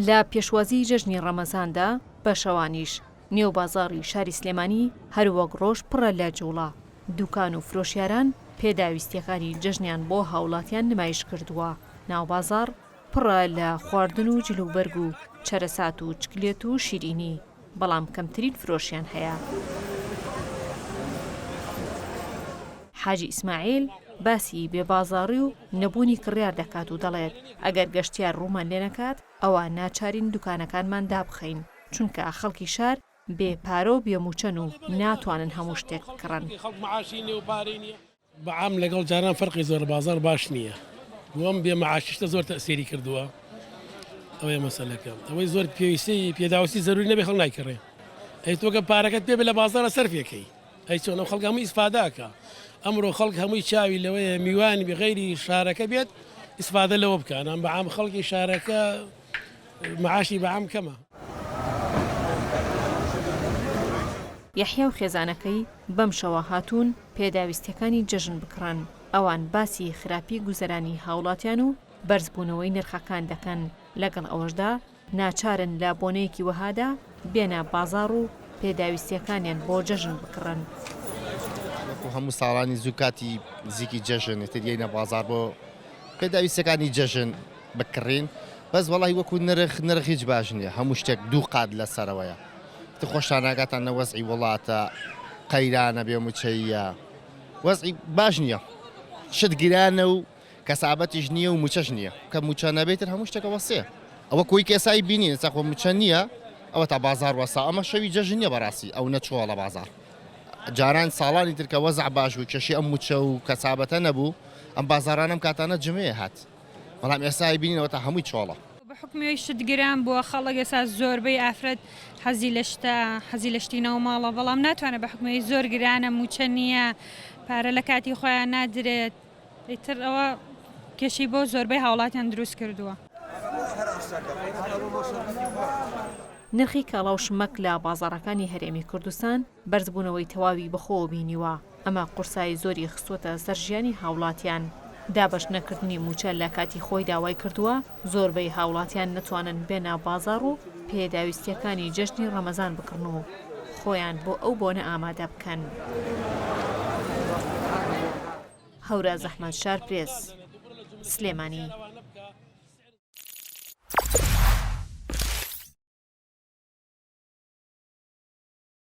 لە پێشوازی جەژنی ڕەمەزاندا بە شەوانیش نێو بازاڕی شاری سلێمانی هەروەک ڕۆژ پڕە لە جوڵە. دوکان و فرۆشیاران پێداویستیەکانی جەژنیان بۆ هاوڵاتیان نمایش کردووە. ناو بازاڕ پڕە لە خواردن و جلوبەرگ و چەرەسات و چکلێت و شیرینی، بەڵام کەمترین فرۆشیان هەیە. حاجی ئیسماعیل باسی بێبازاڕی و نەبوونی کڕیار دەکات و دەڵێت ئەگەر گەشتیار ڕوومان لێ نەکات ئەوە ناچارین دوکانەکانمان دابخەین، چونکە خەڵکی شار بێپارە و بێموچەن و ناتوانن هەموو شتێک بکڕن. بەعام لەگەڵ جاران فەرقی زۆر بازار باش نییە. وەم بێمەعاشیشتە زۆر تەسیری کردووە. ئەوەیە مەسەلەکە. ئەوەی زۆر پێویستی پێداویستی زەروری نەبێ خەڵک نایکڕێ. ئەی تۆگە پارەکەت پێ لە بازارە سەرفێکەی. ئەی چۆن ئەو خەڵک هەمووی ئیسفاداکە. ئەمڕۆ خەڵک هەمووی چاوی لەوەیە میوانی بغەیری شارەکە بێت ئیسفادە لەوە بکەن. ئەم بەعام خەڵکی شارەکە معاشی بەعام کەمە. یەحیا و خێزانەکەی بەم شەوە هاتوون پێداویستیەکانی جەژن بکڕن. ئەوان باسی خراپی گوزەرانی هاوڵاتیان و بەرزبوونەوەی نرخەکان دەکەن. لەگەڵ ئەوەشدا ناچارن لە بۆنەیەکی وەهادا بێنە بازاڕ و پێداویستیەکانیان بۆ جەژن بکڕن. هەموو ساڵانی زوو کاتی نزیکی جەژن تریینە بازار بۆ پێداویستەکانی جەژن بکڕین، بەس وەڵی وەکو نرخ هیچ باش نییە، هەموو شتێک دوو قات لەسەرەوەیە. خۆشتان ناگاتانە وەزعی وڵاتە قەیرانە بێموچەیە، وەزعی باش نییە، شت گرانە و کەسابەتیش نییە و موچەش نییە، کە موچە نەبێتتر هەموو شتێکە وەسێ. ئەوە کۆی کێسایی بینین چاخۆ موچە نییە، ئەوە تا بازار وەسا. ئەمە شەوی جەژن نییە بەڕاستی، ئەو نەچووە لە بازار. جاران ساڵانی ترکە وەزع باش و کێشی ئەم موچە و کەسابەتە نەبوو، ئەم بازارانم کاتانە جمعێ هات، بەڵام ئێسای بینینەوە تا هەمووی چۆڵە. بەحکومی شت گران بووە، خەڵک ئێستا زۆربەی ئافرەت حەزی لە شتینەوە ماڵە، بەڵام ناتوانێت بەحکومی زۆر گرانە، موچە نییە، پارە لە کاتی خۆیان نادرێت. ئیتر ئەوە کێشی بۆ زۆربەی هاوڵاتیان دروست کردووە. نرخی کاڵاو شمەک لە بازاڕەکانی هەرێمی کوردستان بەرزبوونەوەی تەواوی بەخۆوە بینیوە. ئەمە قورسایی زۆری خستووەتە سەر ژیانی هاوڵاتیان. دابەش نەکردنی موچە لە کاتی خۆی داوای کردووە زۆربەی هاوڵاتیان نەتوانن بێنە بازاڕ و پێداویستیەکانی جەژنی ڕەمەزان بکڕن و خۆیان بۆ ئەو بۆنە ئامادە بکەن. هەورە زەحمەت شار پرێس، سلێمانی.